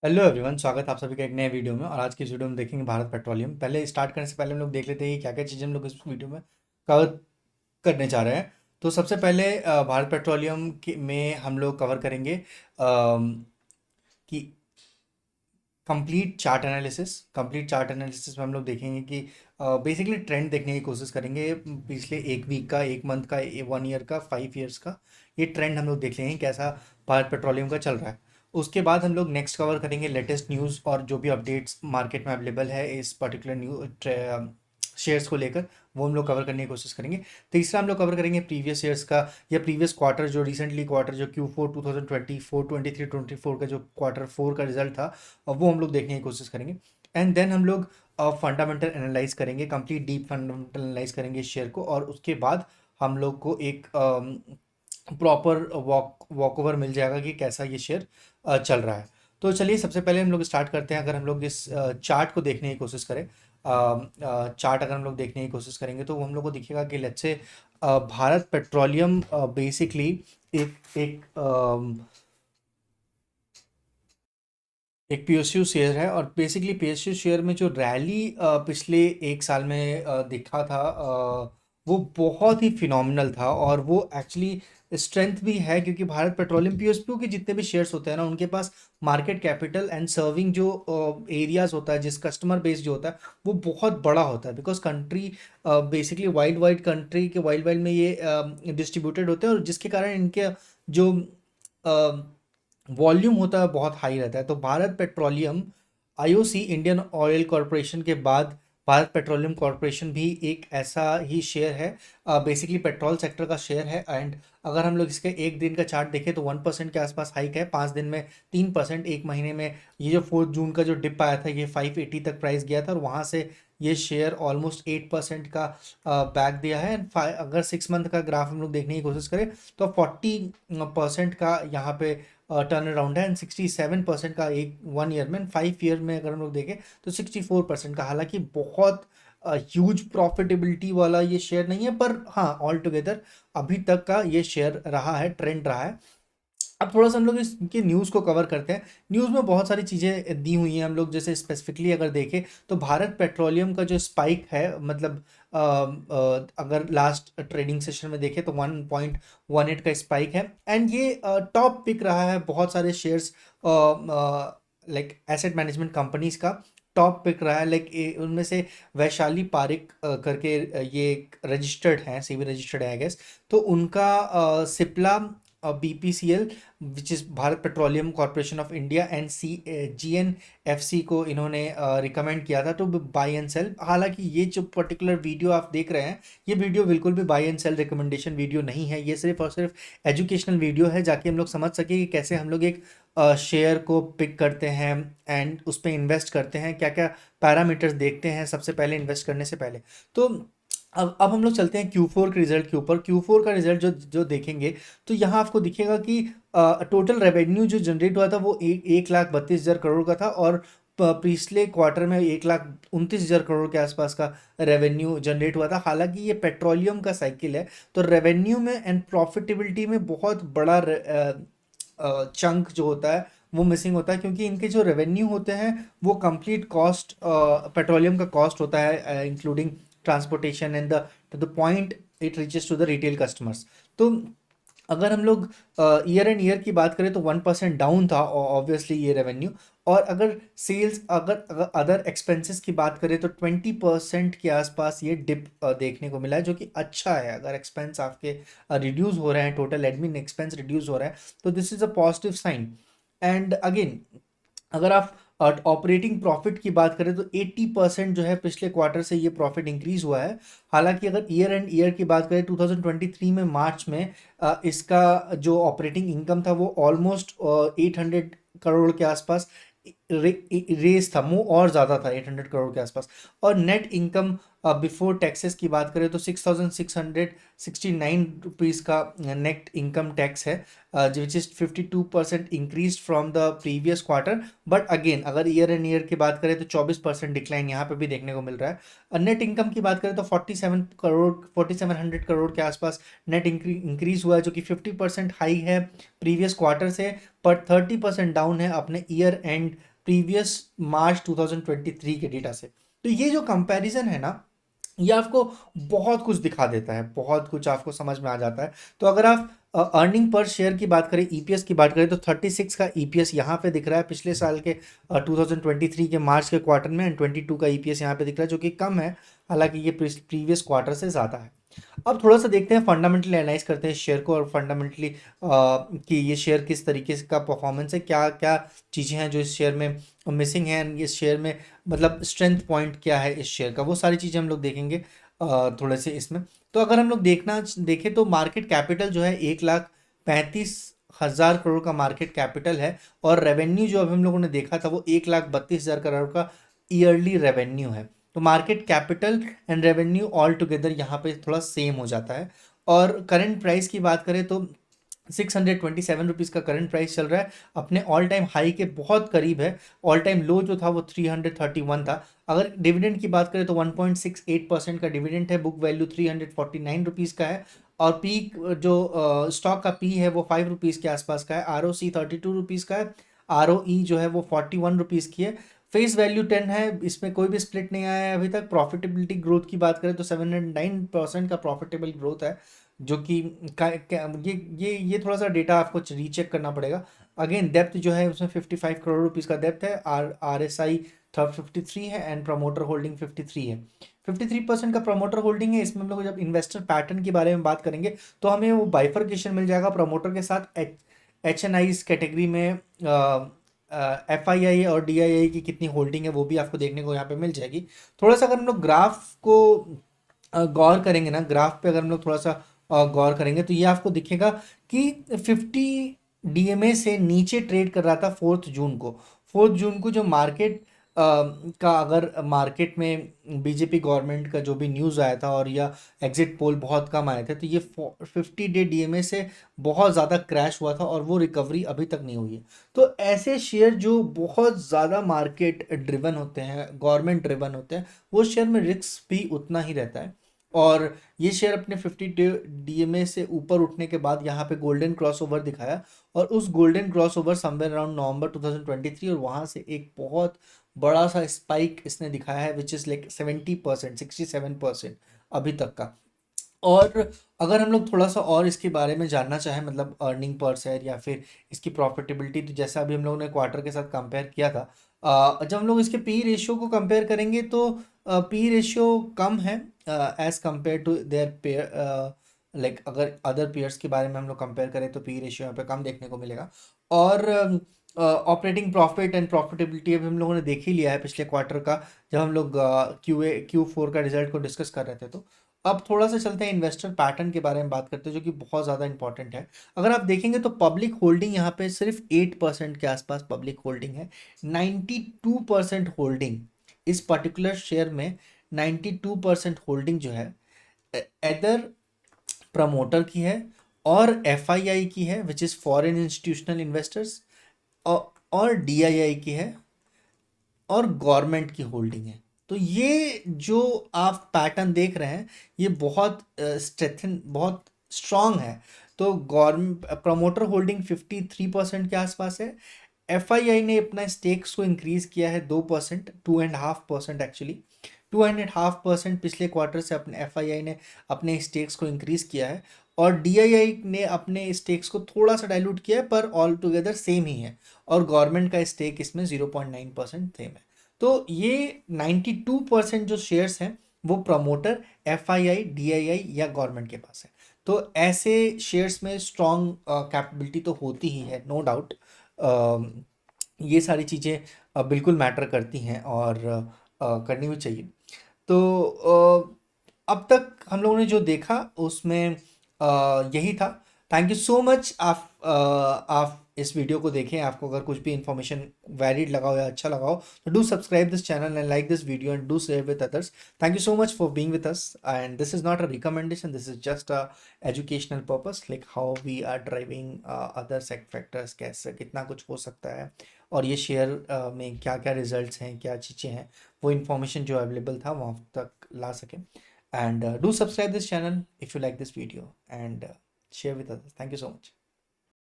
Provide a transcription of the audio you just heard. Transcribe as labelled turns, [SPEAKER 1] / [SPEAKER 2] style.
[SPEAKER 1] Hello everyone, स्वागत है आप सभी का एक नए वीडियो में। और आज की इस वीडियो में देखेंगे भारत पेट्रोलियम। पहले स्टार्ट करने से पहले हम लोग देख लेते हैं कि क्या क्या चीज़ें हम लोग इस वीडियो में कवर करने जा रहे हैं। तो सबसे पहले भारत पेट्रोलियम में हम लोग कवर करेंगे कि कंप्लीट चार्ट एनालिसिस में हम लोग देखेंगे कि बेसिकली ट्रेंड देखने की कोशिश करेंगे। पिछले एक वीक का, एक मंथ का, 1 ईयर का, 5 ईयर्स का ये ट्रेंड हम लोग देख लेंगे कैसा भारत पेट्रोलियम का चल रहा है। उसके बाद हम लोग नेक्स्ट कवर करेंगे लेटेस्ट न्यूज़ और जो भी अपडेट्स मार्केट में अवेलेबल है इस पर्टिकुलर शेयर्स को लेकर, वो हम लोग कवर करने की कोशिश करेंगे। तीसरा हम लोग कवर करेंगे प्रीवियस ईयर्स का या प्रीवियस क्वार्टर, जो रिसेंटली क्वार्टर जो Q4 2024 23 24 का जो क्वार्टर 4 का रिजल्ट था, वो हम लोग देखने की कोशिश करेंगे। एंड देन हम लोग फंडामेंटल एनालाइज करेंगे, कंप्लीट डीप फंडामेंटल एनालाइज करेंगे इस शेयर को। और उसके बाद हम लोग को एक प्रॉपर वॉक ओवर मिल जाएगा कि कैसा ये शेयर चल रहा है। तो चलिए सबसे पहले हम लोग स्टार्ट करते हैं। अगर हम लोग इस चार्ट को देखने की कोशिश करें, चार्ट अगर हम लोग देखने की कोशिश करेंगे तो वो हम लोग को दिखेगा कि let's say Bharat petroleum basically एक एक एक पीएसयू शेयर है। और बेसिकली पीएसयू शेयर में जो रैली पिछले एक साल में दिखा था, वो बहुत ही फिनोमिनल था। और वो एक्चुअली स्ट्रेंथ भी है क्योंकि भारत पेट्रोलियम पीएसयू के जितने भी शेयर्स होते हैं ना, उनके पास मार्केट कैपिटल एंड सर्विंग जो एरियाज होता है, जिस कस्टमर बेस जो होता है, वो बहुत बड़ा होता है। Because country basically wide wide country के वाइड वाइड में ये डिस्ट्रीब्यूटेड होते हैं, और जिसके कारण इनके जो वॉल्यूम होता है बहुत हाई रहता है। तो Bharat petroleum IOC, Indian oil corporation के बाद भारत पेट्रोलियम कॉरपोरेशन भी एक ऐसा ही शेयर है, बेसिकली पेट्रोल सेक्टर का शेयर है। एंड अगर हम लोग इसके एक दिन का चार्ट देखें तो 1% के आसपास हाइक है, 5 दिन में 3%, एक महीने में ये जो 4 जून का जो डिप आया था ये 580 तक प्राइस गया था, और वहाँ से ये शेयर ऑलमोस्ट 8% का बैक दिया है। एंड अगर 6 मंथ का ग्राफ हम लोग देखने की कोशिश करें तो 40% का यहाँ पे टर्न अराउंड है। एंड 67% का एक 1 ईयर में, 5 ईयर में अगर हम लोग देखें तो 64% का। हालांकि बहुत ह्यूज प्रॉफिटेबिलिटी वाला ये शेयर नहीं है, पर हाँ ऑल टुगेदर अभी तक का ये शेयर रहा है, ट्रेंड रहा है। अब थोड़ा सा हम लोग इसके न्यूज़ को कवर करते हैं। न्यूज़ में बहुत सारी चीज़ें दी हुई हैं। हम लोग जैसे स्पेसिफिकली अगर देखें तो भारत पेट्रोलियम का जो स्पाइक है, मतलब अगर लास्ट ट्रेडिंग सेशन में देखें तो 1.18 का स्पाइक है। एंड ये टॉप पिक रहा है बहुत सारे shares, like asset management companies का टॉप पिक रहा है। लाइक उनमें से वैशाली पारिक करके ये रजिस्टर्ड हैं, सीबी रजिस्टर्ड है आई गेस। तो उनका Cipla, BPCL which is Bharat petroleum corporation of India, and GNFC को इन्होंने रिकमेंड किया था टू बाई एंड सेल। हालांकि ये जो पर्टिकुलर वीडियो आप देख रहे हैं, ये वीडियो बिल्कुल भी by and cell recommendation video नहीं है। ये सिर्फ और सिर्फ एजुकेशनल वीडियो है, जाके हम लोग समझ सके कि कैसे हम लोग एक शेयर को पिक करते हैं एंड उस पर इन्वेस्ट करते हैं, क्या क्या पैरामीटर्स देखते हैं सबसे पहले इन्वेस्ट करने से पहले। तो अब हम लोग चलते हैं Q4 के रिजल्ट के ऊपर। Q4 का रिजल्ट जो जो देखेंगे तो यहाँ आपको दिखेगा कि टोटल रेवेन्यू जो जनरेट हुआ था वो 1,32,000 करोड़ का था। और पिछले क्वार्टर में 1,29,000 करोड़ के आसपास का रेवेन्यू जनरेट हुआ था। हालांकि ये पेट्रोलियम का साइकिल है, तो रेवेन्यू में एंड प्रॉफिटेबिलिटी में बहुत बड़ा चंक जो होता है वो मिसिंग होता है, क्योंकि इनके जो रेवेन्यू होते हैं वो कंप्लीट कॉस्ट, पेट्रोलियम का कॉस्ट होता है, including transportation and the to the point it reaches to the retail customers. तो अगर हम लोग ईयर एंड ईयर की बात करें तो 1% डाउन था ऑब्वियसली ये रेवेन्यू। और अगर सेल्स, अगर अदर एक्सपेंसेस की बात करें तो 20% के आसपास ये डिप देखने को मिला है, जो कि अच्छा है। अगर एक्सपेंस आपके रिड्यूस हो रहे हैं, टोटल एडमिन एक्सपेंस रिड्यूस हो रहा है, तो this is a positive sign. And again अगर आप ऑपरेटिंग प्रॉफिट की बात करें तो 80% जो है पिछले क्वार्टर से ये प्रॉफिट इंक्रीज हुआ है। हालांकि अगर ईयर एंड ईयर की बात करें 2023 में मार्च में इसका जो ऑपरेटिंग इनकम था वो ऑलमोस्ट 800 करोड़ के आसपास रेस था, वो और ज़्यादा था 800 करोड़ के आसपास। और नेट इनकम बिफोर टैक्सेस की बात करें तो 6,669 रुपीज़ का नेट इनकम टैक्स है, which is 52% increase from the previous quarter. But again अगर ईयर एंड ईयर की बात करें तो 24% डिक्लाइन यहाँ पे भी देखने को मिल रहा है। नेट इनकम की बात करें तो 4,700 करोड़ के आसपास नेट इंक्रीज हुआ है, जो कि 50% हाई है प्रीवियस क्वार्टर से, पर 30% डाउन है अपने ईयर एंड प्रीवियस मार्च 2023 के डेटा से। तो ये जो कंपैरिजन है ना, ये आपको बहुत कुछ दिखा देता है, बहुत कुछ आपको समझ में आ जाता है। तो अगर आप अर्निंग पर शेयर की बात करें, ईपीएस की बात करें, तो 36 का ईपीएस यहाँ पे दिख रहा है पिछले साल के 2023 के मार्च के क्वार्टर में, एंड 22 का ईपीएस यहाँ पे दिख रहा है, जो कि कम है, हालांकि ये प्रीवियस क्वार्टर से ज़्यादा है। अब थोड़ा सा देखते हैं, फंडामेंटली एनालाइज करते हैं शेयर को, और फंडामेंटली कि ये शेयर किस तरीके का परफॉर्मेंस है, क्या क्या चीज़ें हैं जो इस शेयर में मिसिंग हैं, इस शेयर में मतलब स्ट्रेंथ पॉइंट क्या है इस शेयर का, वो सारी चीज़ें हम लोग देखेंगे थोड़े से इसमें। तो अगर हम लोग देखें तो मार्केट कैपिटल जो है 1,35,000 करोड़ का मार्केट कैपिटल है, और रेवेन्यू जो अभी हम लोगों ने देखा था वो 1,32,000 करोड़ का ईयरली रेवेन्यू है। तो market capital and revenue all together यहाँ पे थोड़ा सेम हो जाता है। और करंट प्राइस की बात करें तो 627 का करंट प्राइस चल रहा है, अपने ऑल टाइम हाई के बहुत करीब है। ऑल टाइम लो जो था वो 331 था। अगर डिविडेंड की बात करें तो 1.68% का डिविडेंड है, बुक वैल्यू 349 का है, और पीक जो स्टॉक का पी है वो 5 रुपीज़ के आसपास का है, आर ओ सी 32 रुपीज़ का है, आर ओ ई जो है वो 41 रुपीज़ की है, फेस वैल्यू 10 है, इसमें कोई भी स्प्लिट नहीं आया है अभी तक। प्रॉफिटेबिलिटी ग्रोथ की बात करें तो 709% का प्रॉफिटेबल ग्रोथ है, जो कि ये थोड़ा सा डेटा आपको रीचेक करना पड़ेगा। अगेन डेप्थ जो है उसमें 55 करोड़ रुपीस का डेप्थ है, आर एस आई 53 है, एंड प्रमोटर होल्डिंग 53 है। 53% का प्रमोटर होल्डिंग है। इसमें हम लोग जब इन्वेस्टर पैटर्न के बारे में बात करेंगे तो हमें वो बाइफर्केशन मिल जाएगा प्रमोटर के साथ, एच एन आई कैटेगरी में एफ आई आई और डी आई आई की कितनी होल्डिंग है वो भी आपको देखने को यहाँ पे मिल जाएगी। थोड़ा सा अगर हम लोग ग्राफ को गौर करेंगे ना, ग्राफ पे अगर हम लोग थोड़ा सा गौर करेंगे तो ये आपको दिखेगा कि 50 डीएमए से नीचे ट्रेड कर रहा था 4 जून को। 4 जून को जो मार्केट का, अगर मार्केट में बीजेपी गवर्नमेंट का जो भी न्यूज़ आया था और या एग्जिट पोल बहुत कम आए थे, तो ये 50 डे डीएमए से बहुत ज़्यादा क्रैश हुआ था, और वो रिकवरी अभी तक नहीं हुई है। तो ऐसे शेयर जो बहुत ज़्यादा मार्केट ड्रिवन होते हैं, गवर्नमेंट ड्रिवन होते हैं, वो शेयर में रिस्क भी उतना ही रहता है। और ये शेयर अपने 50 डीएमए से ऊपर उठने के बाद यहाँ पे गोल्डन क्रॉसओवर दिखाया, और उस गोल्डन क्रॉसओवर समवेयर अराउंड नवंबर 2023, और वहाँ से एक बहुत बड़ा सा स्पाइक इसने दिखाया है, विच इज़ लाइक 70%, 67% अभी तक का। और अगर हम लोग थोड़ा सा और इसके बारे में जानना चाहें, मतलब अर्निंग पर शेयर या फिर इसकी प्रॉफिटेबिलिटी, तो जैसा अभी हम लोगों ने क्वार्टर के साथ कंपेयर किया था, जब हम लोग इसके पी रेशियो को कंपेयर करेंगे तो पी रेशियो कम है as compare to their peer. Like अगर अदर पेयर्स के बारे में हम लोग कंपेयर करें तो पी रेशियो यहाँ पे कम देखने को मिलेगा। और ऑपरेटिंग प्रॉफिट एंड प्रॉफिटेबिलिटी अभी हम लोगों ने देख ही लिया है पिछले क्वार्टर का, जब हम लोग Q4 का रिजल्ट को डिस्कस कर रहे थे। तो अब थोड़ा सा चलते हैं इन्वेस्टर पैटर्न के बारे में बात करते हैं, जो कि बहुत ज़्यादा इंपॉर्टेंट है। अगर आप देखेंगे तो पब्लिक होल्डिंग यहाँ पे सिर्फ 8% के आसपास पब्लिक होल्डिंग है। 92% होल्डिंग इस पर्टिकुलर शेयर में, 92% होल्डिंग जो है एदर प्रमोटर की है, और एफआईआई की है which is foreign institutional investors, और डीआईआई की है, और गवर्नमेंट की होल्डिंग है। तो ये जो आप पैटर्न देख रहे हैं ये बहुत बहुत स्ट्रांग है। तो गवर्नमेंट प्रमोटर होल्डिंग 53% के आसपास है। एफआईआई ने अपना स्टेक्स को इंक्रीज किया है 2%, 2.5% एक्चुअली, 2.5% पिछले क्वार्टर से अपने एफआईआई ने अपने स्टेक्स को इंक्रीज किया है, और डीआईआई ने अपने स्टेक्स को थोड़ा सा डाइल्यूट किया है, पर ऑल टुगेदर सेम ही है, और गवर्नमेंट का स्टेक इसमें 0.9% सेम है। तो ये 92% जो शेयर्स हैं वो प्रमोटर, एफआईआई, डीआईआई या गवर्नमेंट के पास है। तो ऐसे शेयर्स में स्ट्रॉन्ग कैपेबिलिटी तो होती ही है, नो डाउट। ये सारी चीज़ें बिल्कुल मैटर करती हैं, और करनी भी चाहिए। तो अब तक हम लोगों ने जो देखा उसमें यही था। Thank you so much. आप इस वीडियो को देखें, आपको अगर कुछ भी इंफॉर्मेशन वैलिड लगा हो या अच्छा लगा हो तो do subscribe this channel and like this video and do share with others. Thank you so much for being with us, and this is not a recommendation, this is just a educational purpose, like how we are driving other factors, कैसे कितना कुछ हो सकता है, और ये share में क्या क्या रिजल्ट्स हैं, क्या चीज़ें हैं, वो इन्फॉर्मेशन जो अवेलेबल था वहाँ तक ला सकें। And do subscribe this channel if you like this video, and share with others. Thank you so much.